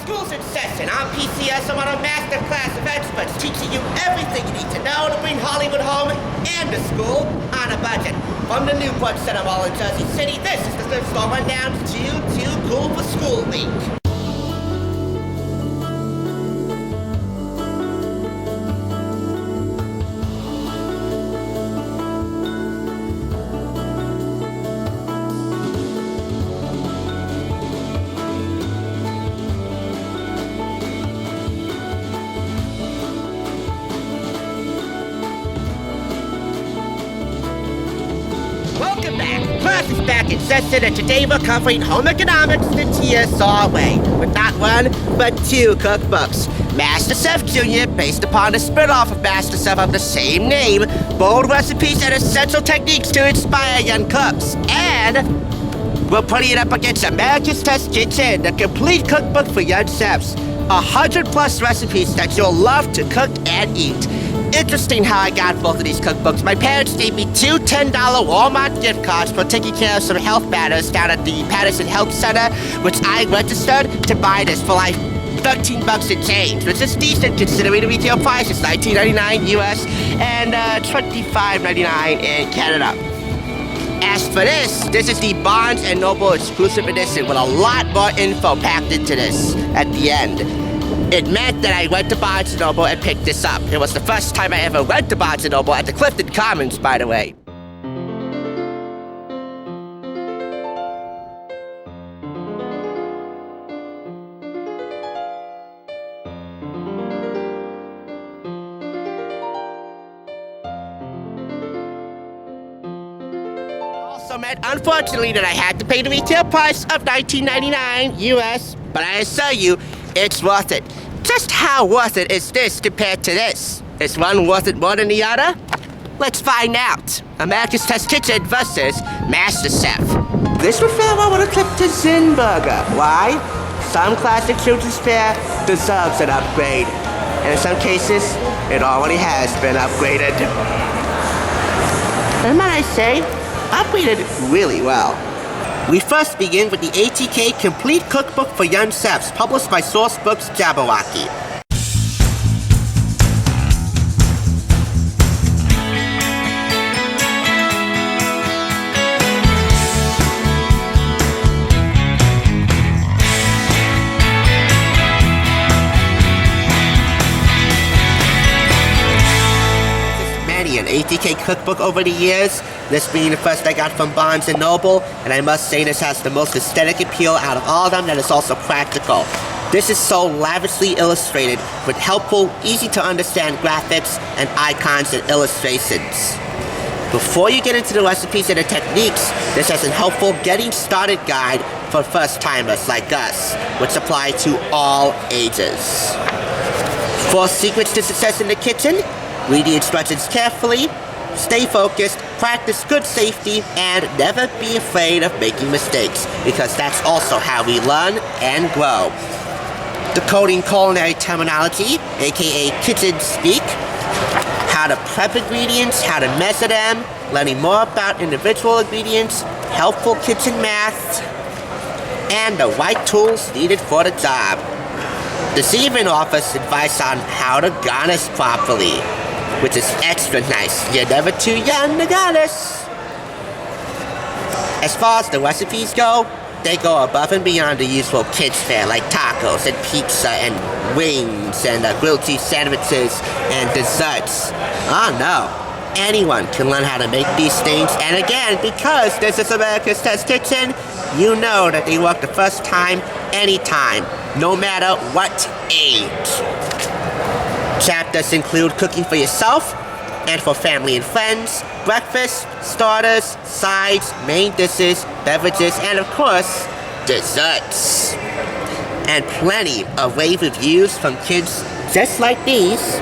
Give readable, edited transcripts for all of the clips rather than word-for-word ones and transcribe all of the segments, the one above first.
School's in session. I'm PCS. I'm on a master class of experts teaching you everything you need to know to bring Hollywood home and to school on a budget. From the Newport Center Mall in Jersey City, this is the thrift store rundown. Too cool for school week. Welcome back. Class is back in session, and today we're covering home economics the TSR way, with not one, but two cookbooks. Masterchef Junior, based upon the spin-off of Masterchef of the same name, bold recipes and essential techniques to inspire young cooks. And we're putting it up against America's Test Kitchen, the complete cookbook for young chefs. 100+ recipes that you'll love to cook and eat. Interesting how I got both of these cookbooks. My parents gave me two $10 Walmart gift cards for taking care of some health matters down at the Patterson Health Center, which I registered to buy this for like $13 and change, which is decent considering the retail price is $19.99 US and $25.99 in Canada. As for this is the Barnes & Noble exclusive edition with a lot more info packed into this at the end. It meant that I went to Barnes & Noble and picked this up. It was the first time I ever went to Barnes & Noble at the Clifton Commons, by the way. Also meant, unfortunately, that I had to pay the retail price of $19.99 US, but I assure you, it's worth it. Just how worth it is this compared to this? Is one worth it more than the other? Let's find out. America's Test Kitchen versus Masterchef. This would fare well with a Clifton Zinn burger. Why? Some classic children's fare deserves an upgrade. And in some cases, it already has been upgraded. And might I say, upgraded really well. We first begin with the ATK Complete Cookbook for Young Chefs, published by Sourcebooks Jabberwocky. An ATK cookbook over the years, this being the first I got from Barnes & Noble, and I must say this has the most aesthetic appeal out of all of them, that is also practical. This is so lavishly illustrated with helpful, easy to understand graphics and icons and illustrations. Before you get into the recipes and the techniques, this has a helpful getting started guide for first timers like us, which apply to all ages. 4 secrets to success in the kitchen. Read the instructions carefully, stay focused, practice good safety, and never be afraid of making mistakes, because that's also how we learn and grow. Decoding culinary terminology, aka kitchen speak, how to prep ingredients, how to measure them, learning more about individual ingredients, helpful kitchen math, and the right tools needed for the job. This even offers advice on how to garnish properly, which is extra nice. You're never too young to garnish. As far as the recipes go, they go above and beyond the usual kids fare, like tacos and pizza and wings and grilled cheese sandwiches and desserts. Oh no, anyone can learn how to make these things, and again, because this is America's Test Kitchen, you know that they work the first time, anytime, no matter what age. Chapters include cooking for yourself and for family and friends, breakfast, starters, sides, main dishes, beverages, and of course, desserts. And plenty of rave reviews from kids just like these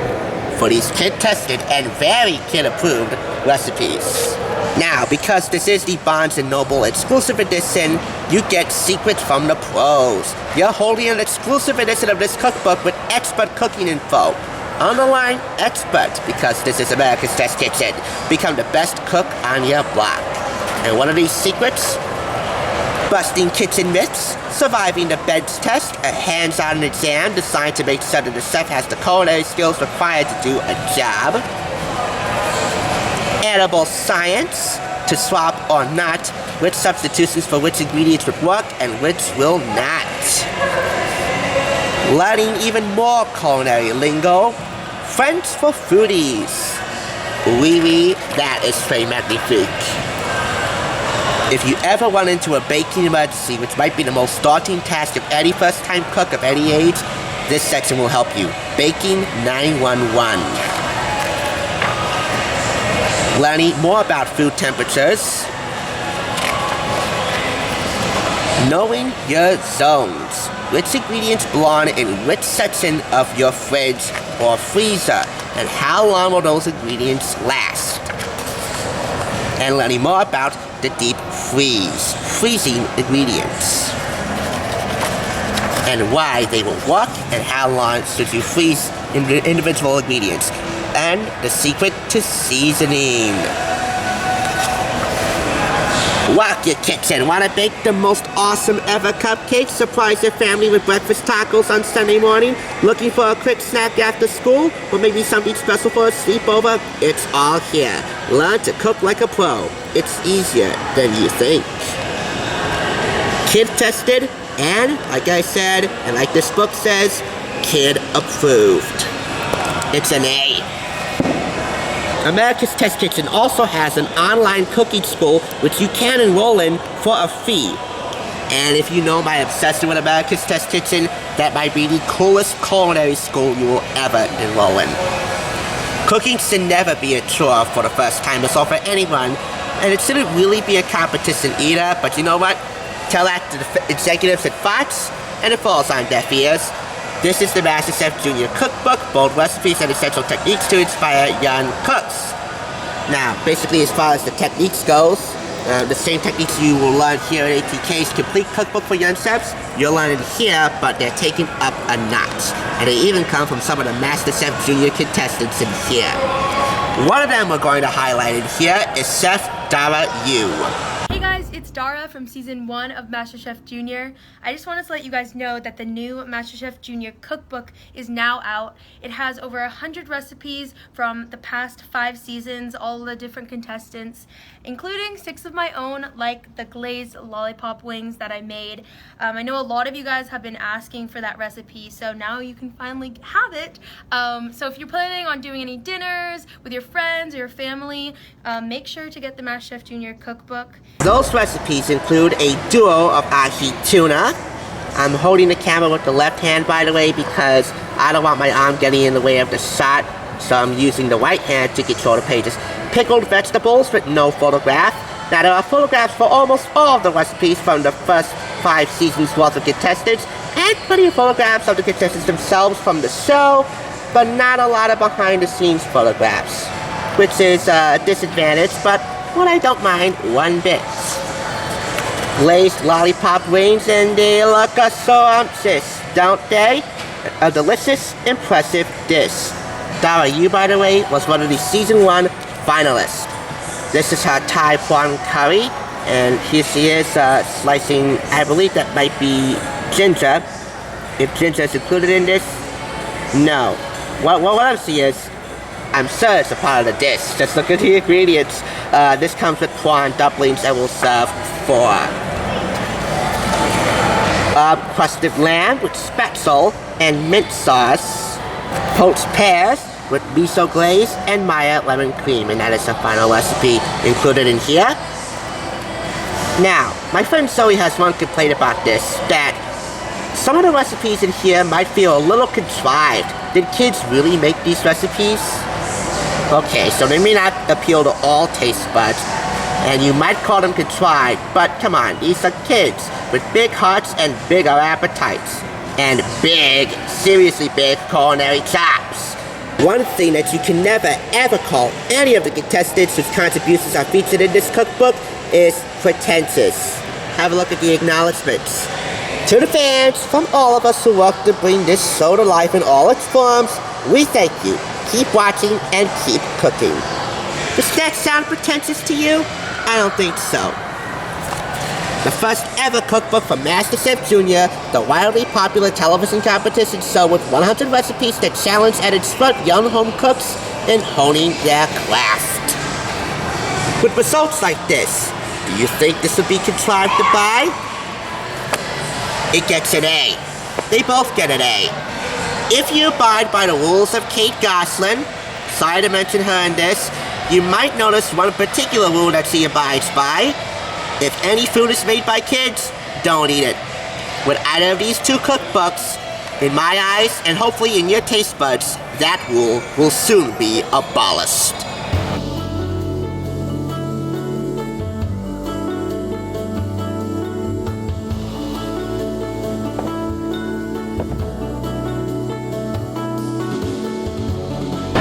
for these kid-tested and very kid-approved recipes. Now, because this is the Barnes & Noble exclusive edition, you get secrets from the pros. You're holding an exclusive edition of this cookbook with expert cooking info. Underline expert, because this is America's Test Kitchen. Become the best cook on your block. And one of these secrets Busting kitchen myths, surviving the bench test, a hands-on exam designed to make certain the chef has the culinary skills required to do a job. Edible science, to swap or not, which substitutions for which ingredients would work and which will not. Learning even more culinary lingo, French for foodies. Oui, that is très magnifique. If you ever run into a baking emergency, which might be the most daunting task of any first-time cook of any age, this section will help you. Baking 911. Learning more about food temperatures. Knowing your zones. Which ingredients belong in which section of your fridge or freezer, and how long will those ingredients last? And learning more about the deep freezing ingredients, and why they will work, and how long should you freeze individual ingredients, and the secret to seasoning. Work your kitchen. Want to bake the most awesome ever cupcakes? Surprise your family with breakfast tacos on Sunday morning? Looking for a quick snack after school? Or maybe something special for a sleepover? It's all here. Learn to cook like a pro. It's easier than you think. Kid tested, and like I said, and like this book says, kid approved. It's an A. America's Test Kitchen also has an online cooking school which you can enroll in for a fee. And if you know my obsession with America's Test Kitchen, that might be the coolest culinary school you will ever enroll in. Cooking should never be a chore for the first time or for anyone, and it shouldn't really be a competition either, but you know what? Tell that to the executives at Fox, and it falls on deaf ears. This is the Masterchef Junior Cookbook, bold recipes and essential techniques to inspire young cooks. Now, basically as far as the techniques goes, the same techniques you will learn here at ATK's Complete Cookbook for Young Chefs, you'll learn it here, but they're taken up a notch. And they even come from some of the Masterchef Junior contestants in here. One of them we're going to highlight in here is Chef Dara Yu. Hey guys, it's Dara from season 1 of Masterchef Junior. I just wanted to let you guys know that the new Masterchef Junior cookbook is now out. It has over 100 recipes from the past 5 seasons, all the different contestants, including 6 of my own, like the glazed lollipop wings that I made. I know a lot of you guys have been asking for that recipe, so now you can finally have it. So if you're planning on doing any dinners with your friends or your family, make sure to get the Masterchef Junior cookbook. Those recipes include a duo of ahi tuna. I'm holding the camera with the left hand, by the way, because I don't want my arm getting in the way of the shot, so I'm using the right hand to control the pages. Pickled vegetables with no photograph. Now, there are photographs for almost all of the recipes from the first 5 seasons worth of contestants, and plenty of photographs of the contestants themselves from the show, but not a lot of behind-the-scenes photographs, which is a disadvantage, but what I don't mind one bit. Glazed lollipop wings, and they look so sumptuous, don't they? A delicious, impressive dish. Dara Yu, by the way, was one of the season 1 finalists. This is her Thai prawn curry, and here she is slicing, I believe that might be ginger. If ginger is included in this, no. What I'm seeing is, I'm sure it's a part of the dish. Just look at the ingredients. This comes with prawn dumplings that will serve 4. Crusted lamb with spetzel and mint sauce. Poached pears with miso glaze and Maya lemon cream. And that is the final recipe included in here. Now, my friend Zoe has one complaint about this, that some of the recipes in here might feel a little contrived. Did kids really make these recipes? Okay, so they may not appeal to all taste buds, and you might call them contrived, but come on, these are kids with big hearts and bigger appetites, and big, seriously big culinary chops. One thing that you can never ever call any of the contestants whose contributions are featured in this cookbook is pretentious. Have a look at the acknowledgements. To the fans, from all of us who work to bring this show to life in all its forms, we thank you. Keep watching and keep cooking. Does that sound pretentious to you? I don't think so. the first ever cookbook for Masterchef Junior, the wildly popular television competition show with 100 recipes that challenge and instruct young home cooks in honing their craft. With results like this, do you think this would be contrived to buy? It gets an A. They both get an A. If you abide by the rules of Kate Gosselin, sorry to mention her in this, you might notice one particular rule that she abides by. If any food is made by kids, don't eat it. With either of these two cookbooks, in my eyes, and hopefully in your taste buds, that rule will soon be abolished.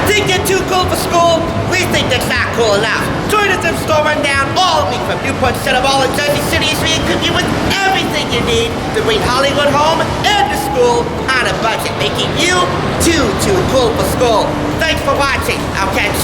Think you're too cool for school? We think that's not cool enough. Join us in store rundown all week from Newport Centerville and Jersey City as we equip you with everything you need to bring Hollywood home and to school on a budget, making you too cool for school. Thanks for watching. I'll catch